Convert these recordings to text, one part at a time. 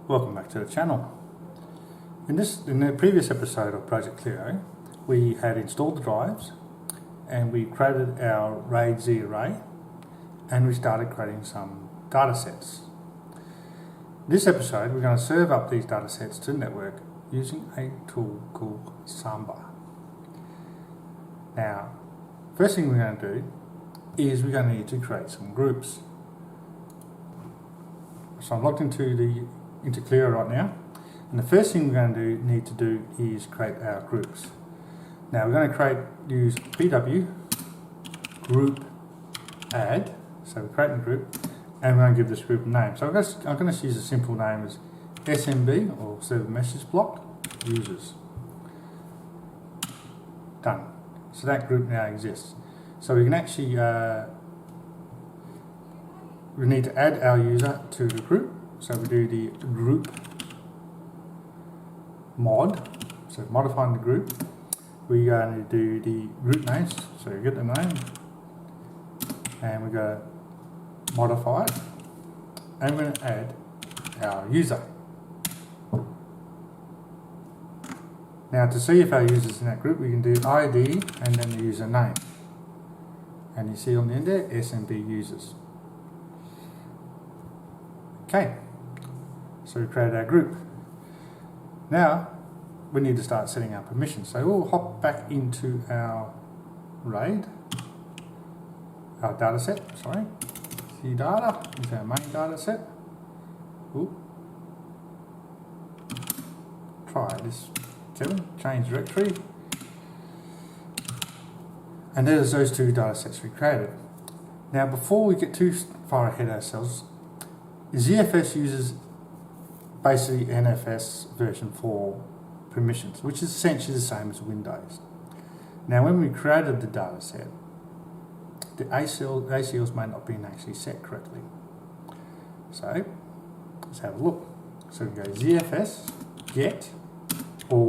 welcome back to the channel. In the previous episode of Project Clio, we had installed the drives and we created our RAIDZ array and we started creating some data sets. This episode we're going to serve up these data sets to the network using a tool called Samba. Now, first thing we're going to do is we're going to need to create some groups. So I'm logged into Clio right now, and the first thing we're going to need to do is create our groups. Now we're going to use pw group add, so we're creating a group, and we're going to give this group a name. So I'm going to use a simple name as SMB, or server message block users. Done. So that group now exists. So we can actually we need to add our user to the group. So we do the group mod, so modifying the group. We're going to do the group names, so you get the name, and we're going to modify it, and we're going to add our user. Now to see if our user's in that group, we can do ID and then the user name. And you see on the end there, SMB users. Okay, so we created our group. Now we need to start setting our permissions. So we'll hop back into our RAID, our data set, sorry. C data is our main data set. Ooh. Try this, Kevin, change directory. And there's those two data sets we created. Now before we get too far ahead of ourselves, ZFS uses basically NFS version 4 permissions, which is essentially the same as Windows. Now when we created the data set, the ACLs may not have been actually set correctly. So let's have a look. So we go ZFS get all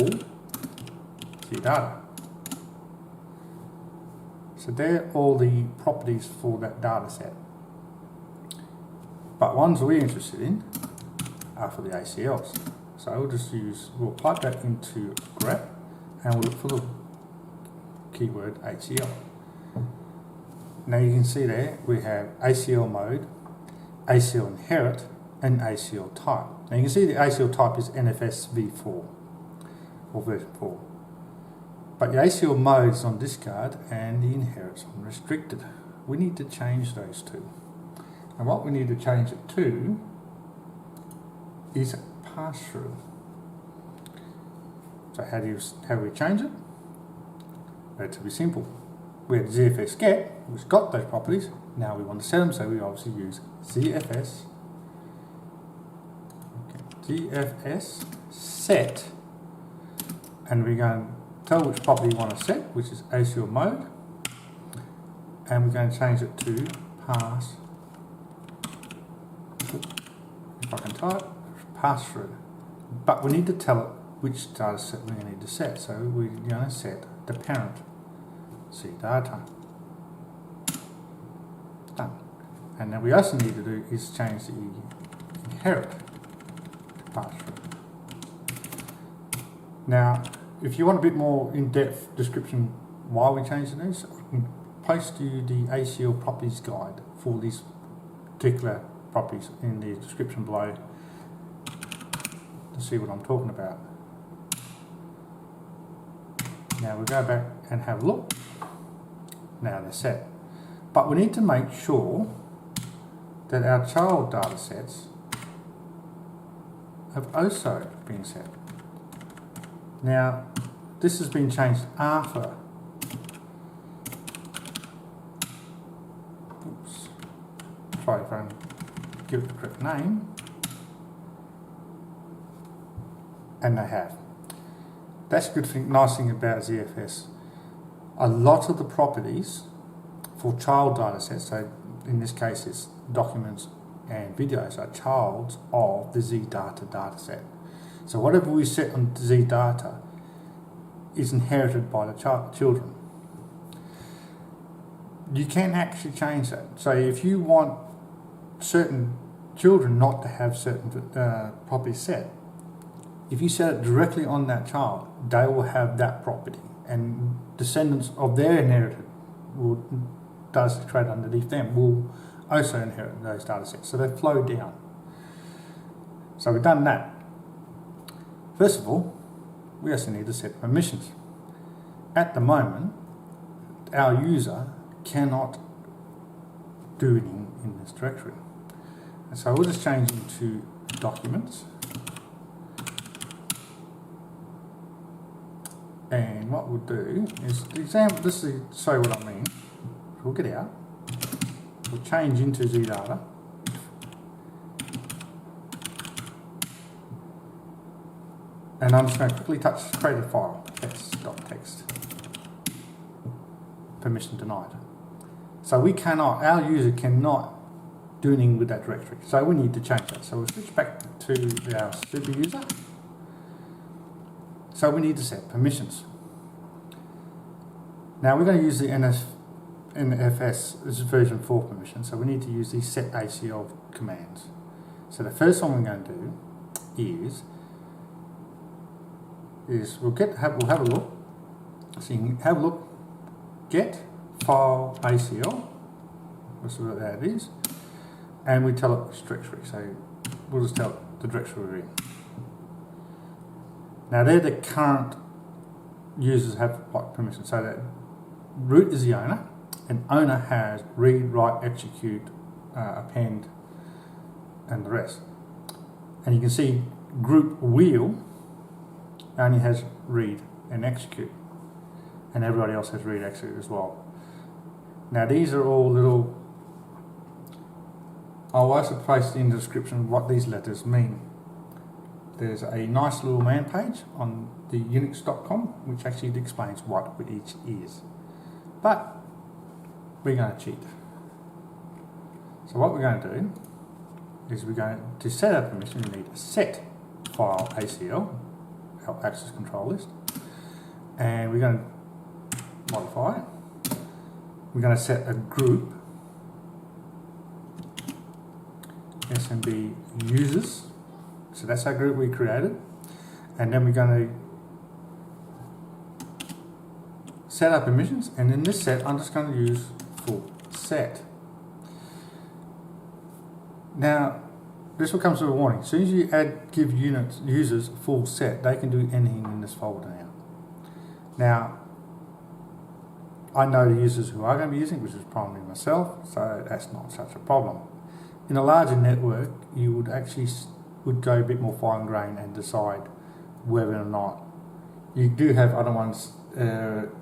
data. So they're all the properties for that data set. But ones we're interested in are for the ACLs. So we'll pipe that into grep and we'll look for the keyword ACL. Now you can see there we have ACL mode, ACL inherit, and ACL type. Now you can see the ACL type is NFS v4 or version 4. But the ACL mode is on discard and the inherit's on restricted. We need to change those two. And what we need to change it to is pass-through. So how do we change it? Relatively simple. We had ZFS get, which got those properties. Now we want to set them, so we obviously use ZFS set, and we're going to tell which property we want to set, which is ACL mode, and we're going to change it to pass. If I can type, pass through. But we need to tell it which data set we need to set. So we're going to set the parent, C data. Done. And then we also need to do is change the inherit to pass through. Now, if you want a bit more in-depth description why we changed these, I can post you the ACL properties guide for these particular properties in the description below to see what I'm talking about. Now we'll go back and have a look. Now they're set. But we need to make sure that our child data sets have also been set. Now this has been changed after. Oops. Try if I can give it the correct name, and they have. That's a good thing, nice thing about ZFS. A lot of the properties for child data sets, so in this case it's documents and videos, are childs of the ZData data set. So whatever we set on ZData is inherited by the children. You can actually change that. So if you want certain children not to have certain properties set. If you set it directly on that child, they will have that property, and descendants of their inherited data sets created underneath them will also inherit those data sets. So they flow down. So we've done that. First of all, we also need to set permissions. At the moment, our user cannot do anything in this directory. And so we'll just change into documents. And what we'll do is, the example, this is to show what I mean. We'll get out, we'll change into ZData, and I'm just going to quickly create a file, text.txt, permission denied. So we cannot, our user cannot do anything with that directory. So we need to change that. So we'll switch back to our super user. So we need to set permissions. Now we're going to use the NFS, this is version 4 permission, so we need to use these set ACL commands. So the first one we're going to do is we'll have a look. So you can have a look, get file ACL, that's what that is, and we tell it which directory. So we'll just tell it the directory we're in. Now they're the current users have what permission. So that root is the owner, and owner has read, write, execute, append, and the rest. And you can see group wheel only has read and execute, and everybody else has read, execute as well. Now these are all little, I'll also place in the description what these letters mean. There's a nice little man page on the unix.com which actually explains what each is. But we're going to cheat. So what we're going to do is we're going to set our permission, we need a set file ACL, our access control list, and we're going to modify it. We're going to set a group SMB users. So that's our group we created, and then we're going to set our permissions, and in this set I'm just going to use full set. Now this will come to a warning. As soon as you give users full set, they can do anything in this folder now. Now I know the users who are going to be using, which is primarily myself, so that's not such a problem. In a larger network, you would actually go a bit more fine grained and decide whether or not you do have other ones.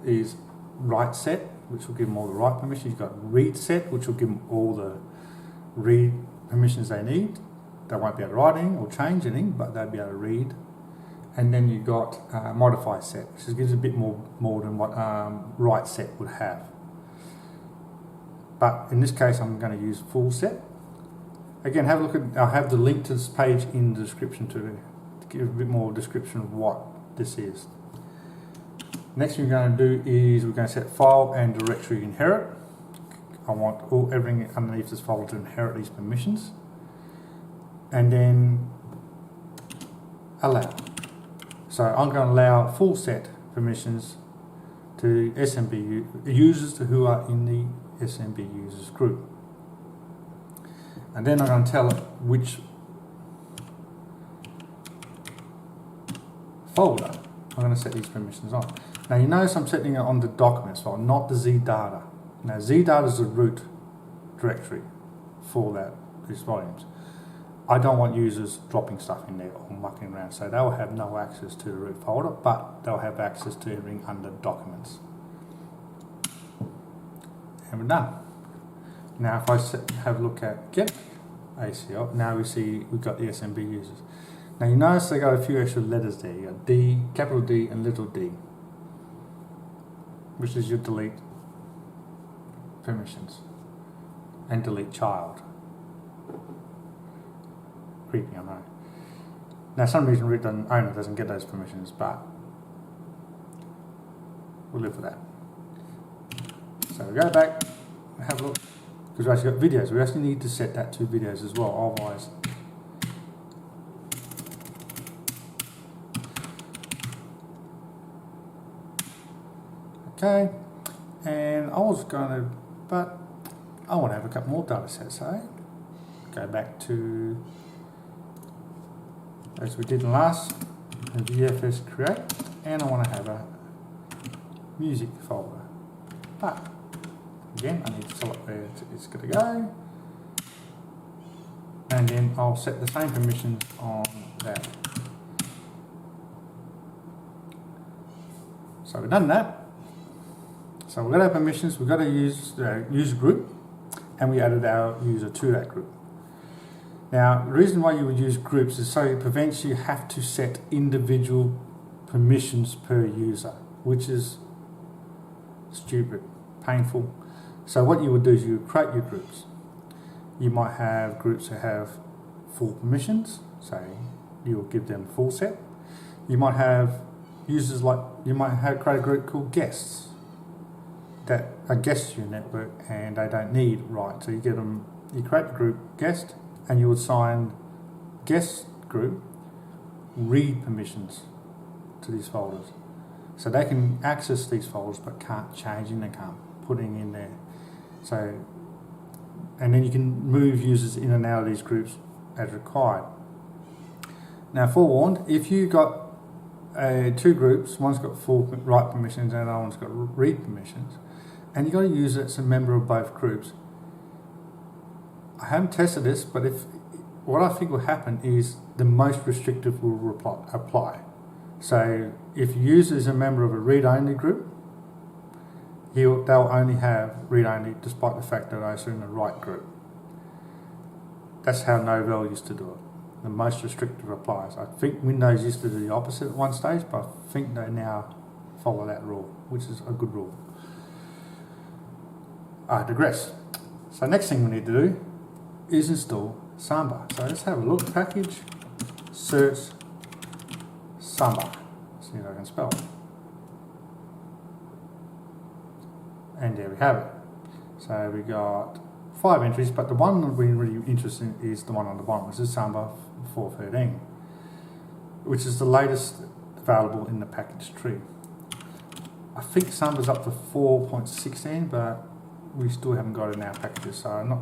Is write set, which will give them all the write permissions. You've got read set, which will give them all the read permissions they need. They won't be able to write anything or change anything, but they'll be able to read. And then you've got modify set, which gives a bit more than what write set would have. But in this case, I'm going to use full set. Again, have a look at, I'll have the link to this page in the description to give a bit more description of what this is. Next thing we're going to do is we're going to set file and directory inherit. I want everything underneath this file to inherit these permissions. And then allow. So I'm going to allow full set permissions to SMB users who are in the SMB users group. And then I'm going to tell it which folder I'm going to set these permissions on. Now you notice I'm setting it on the documents file, not the ZData. Now ZData is the root directory for these volumes. I don't want users dropping stuff in there or mucking around, so they'll have no access to the root folder, but they'll have access to everything under documents. And we're done. Now if I have a look at get ACL, now we see we've got the SMB users. Now you notice they got a few extra letters there. You got D, capital D and little d, which is your delete permissions and delete child. Creepy, I know. Now some reason root owner doesn't get those permissions, but we'll live with that. So we go back, have a look, because we actually got videos. We actually need to set that to videos as well, otherwise. Okay, and I was going to, but I want to have a couple more data sets, so go back to, as we did in last, the ZFS create, and I want to have a music folder. But again, I need to select where it's going to go, and then I'll set the same permissions on that. So we've done that. So we've got our permissions, we've got to use the user group, and we added our user to that group. Now, the reason why you would use groups is so it prevents you have to set individual permissions per user, which is stupid, painful. So what you would do is you would create your groups. You might have groups that have full permissions, so you will give them full set. You might have users like, you might have create a group called guests that are guests to your network and they don't need right. So you get them, you create the group guest, and you would assign guest group read permissions to these folders. So they can access these folders but can't change in, they can't put anything in there. So, and then you can move users in and out of these groups as required. Now, forewarned, if you got two groups, one's got full write permissions and the other one's got read permissions, and you've got to use it as a member of both groups. I haven't tested this, but what I think will happen is the most restrictive will apply. So if user is a member of a read-only group, they'll only have read-only, despite the fact that they're in the write group. That's how Novell used to do it. The most restrictive applies. I think Windows used to do the opposite at one stage, but I think they now follow that rule, which is a good rule. I digress. So next thing we need to do is install Samba. So let's have a look. Package, search, Samba. See if I can spell it. And there we have it. So we got 5 entries, but the one that we're really interested in is the one on the bottom, which is Samba 4.13, which is the latest available in the package tree. I think Samba's up to 4.16, but we still haven't got it in our packages, so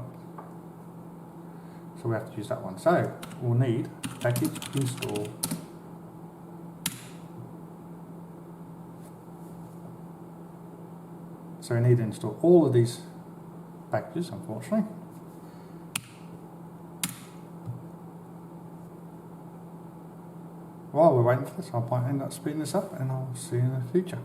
we have to use that one. So we'll need package install so we need to install all of these packages, unfortunately. While we're waiting for this, I might end up speeding this up, and I'll see you in the future.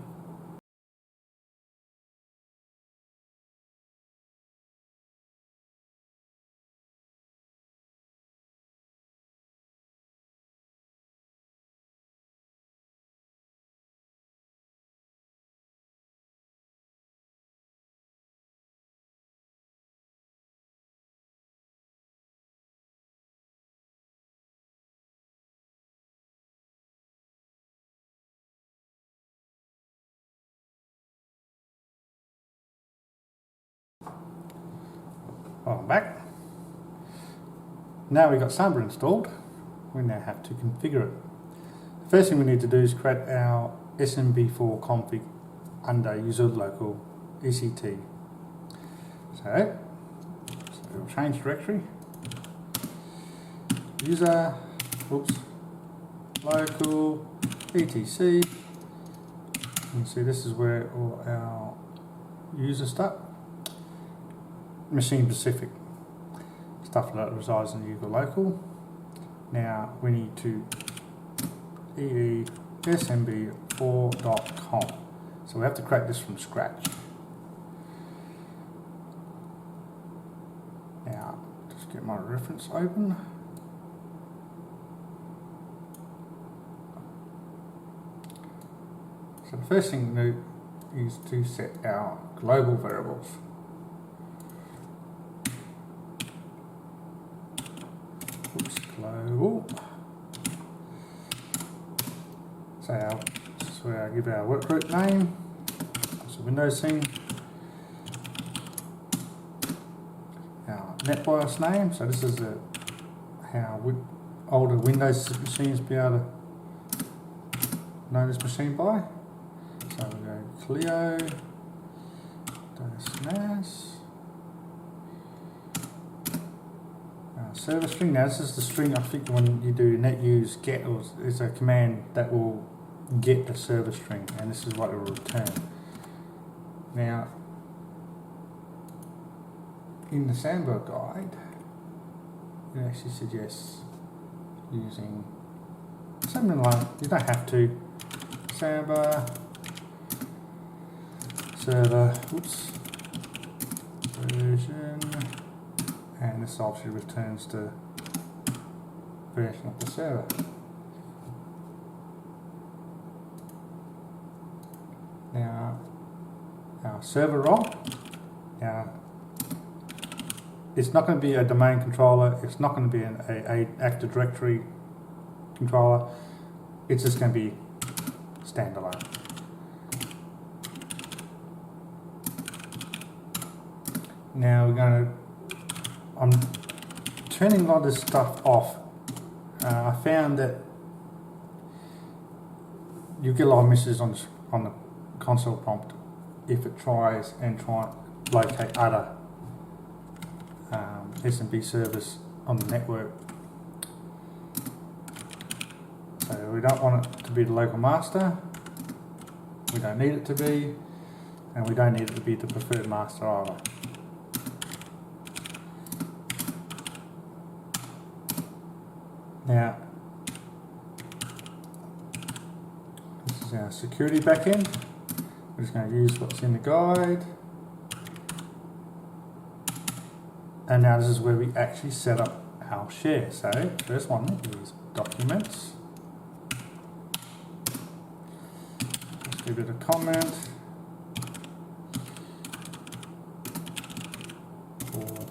I'm back. Now we've got Samba installed, we now have to configure it. The first thing we need to do is create our SMB4 config under user local ECT. So we'll change directory, user, local, etc. You can see this is where all our users start. Machine specific stuff that resides in the user local. Now we need to smb4.com. So we have to create this from scratch. Now just get my reference open. So the first thing we do is to set our global variables. Global. So this is where I give our workgroup name. It's a Windows thing. NetBIOS name. So this is how older Windows machines be able to know this machine by. So we go Clio, NAS, server string. Now this is the string I think when you do net use get, or is a command that will get the server string, and this is what it will return. Now in the Samba guide it actually suggests using something like, you don't have to, Samba server, version, and this obviously returns the version of the server. Now our server role, now it's not going to be a domain controller, it's not going to be a Active Directory controller, it's just going to be standalone. Now we're going to, I'm turning a lot of this stuff off. I found that you get a lot of messages on the console prompt if it tries and locate other SMB servers on the network. So we don't want it to be the local master, we don't need it to be, and we don't need it to be the preferred master either. Now, this is our security backend. We're just going to use what's in the guide. And now this is where we actually set up our share. So, first one is documents. Let's give it a comment. Or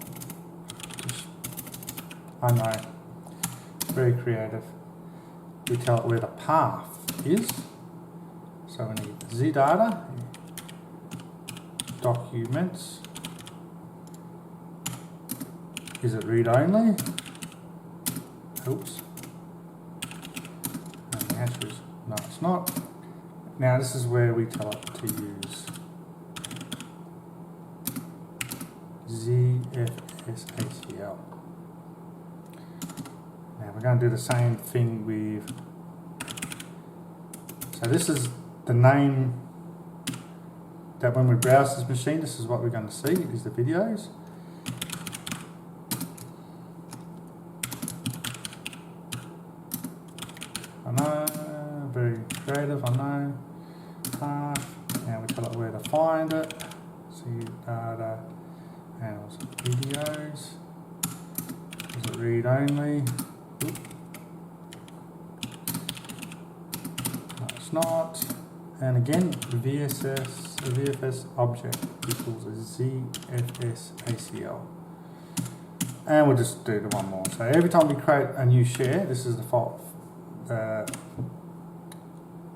just, I know, very creative. We tell it where the path is. So we need zdata, documents. Is it read only? Oops. And the answer is no, it's not. Now this is where we tell it to use ZFS ACL. Now we're going to do the same thing with, so this is the name that when we browse this machine, this is what we're going to see, is the videos. I know, very creative, I know. Now we tell it where to find it. See data, and also videos. Is it read only? Oop. No, it's not. And again, the VFS object equals a ZFS ACL. And we'll just do the one more. So every time we create a new share, this is the fault. The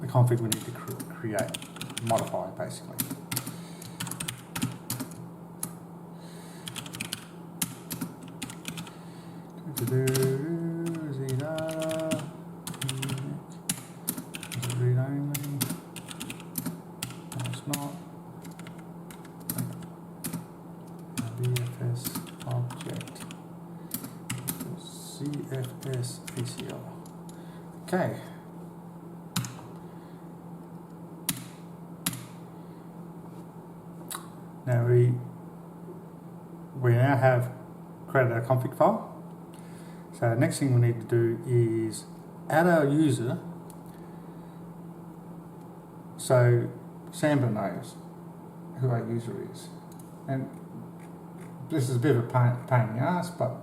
config we need to create, modify basically. Zdata, is it read only? No, it's not. VFS object ZFS ACL. Okay. Now we now have created our config file. So the next thing we need to do is add our user so Samba knows who our user is. And this is a bit of a pain in the ass, but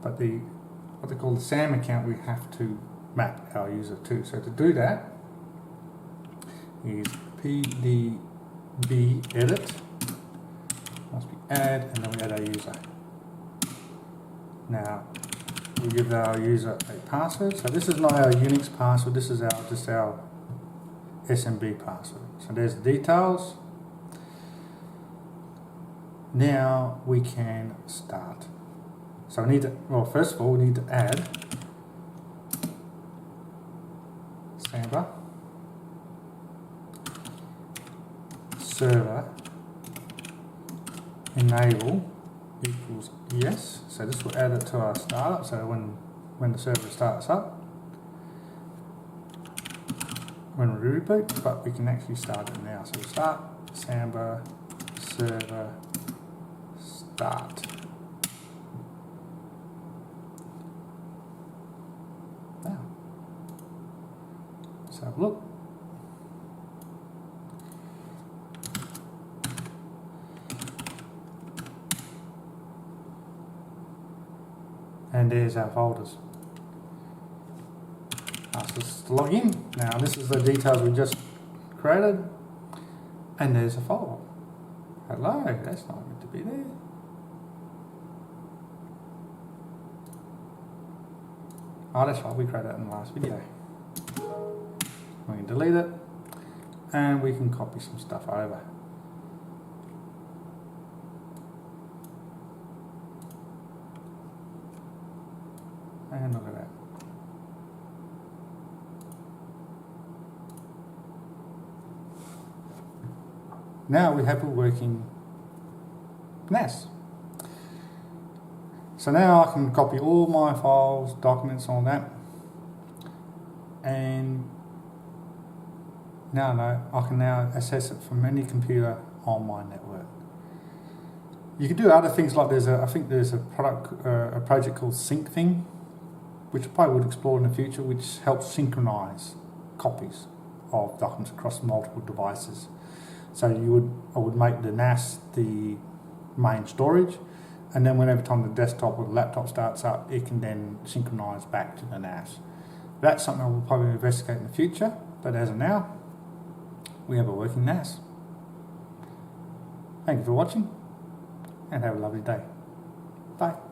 what they call the SAM account, we have to map our user to. So to do that is pdb edit, must be add, and then we add our user. Now we give our user a password. So this is not our Unix password, this is just our SMB password. So there's the details. Now we can start. So we need to, well, first of all, we need to add Samba server enable equals yes. So this will add it to our startup. So when the server starts up, when we reboot, but we can actually start it now. So we start Samba server start. Now, let's have a look. And there's our folders. Ask us to log in. Now this is the details we just created. And there's a folder. Hello, that's not meant to be there. Oh, that's right, we created that in the last video. We can delete it. And we can copy some stuff over. And look at that. Now we have a working NAS. So now I can copy all my files, documents, all that. And now I can now access it from any computer on my network. You can do other things like I think there's a project called SyncThing, which I probably would explore in the future, which helps synchronize copies of documents across multiple devices. So I would make the NAS the main storage, and then whenever time the desktop or the laptop starts up, it can then synchronize back to the NAS. That's something I will probably investigate in the future, but as of now, we have a working NAS. Thank you for watching, and have a lovely day. Bye.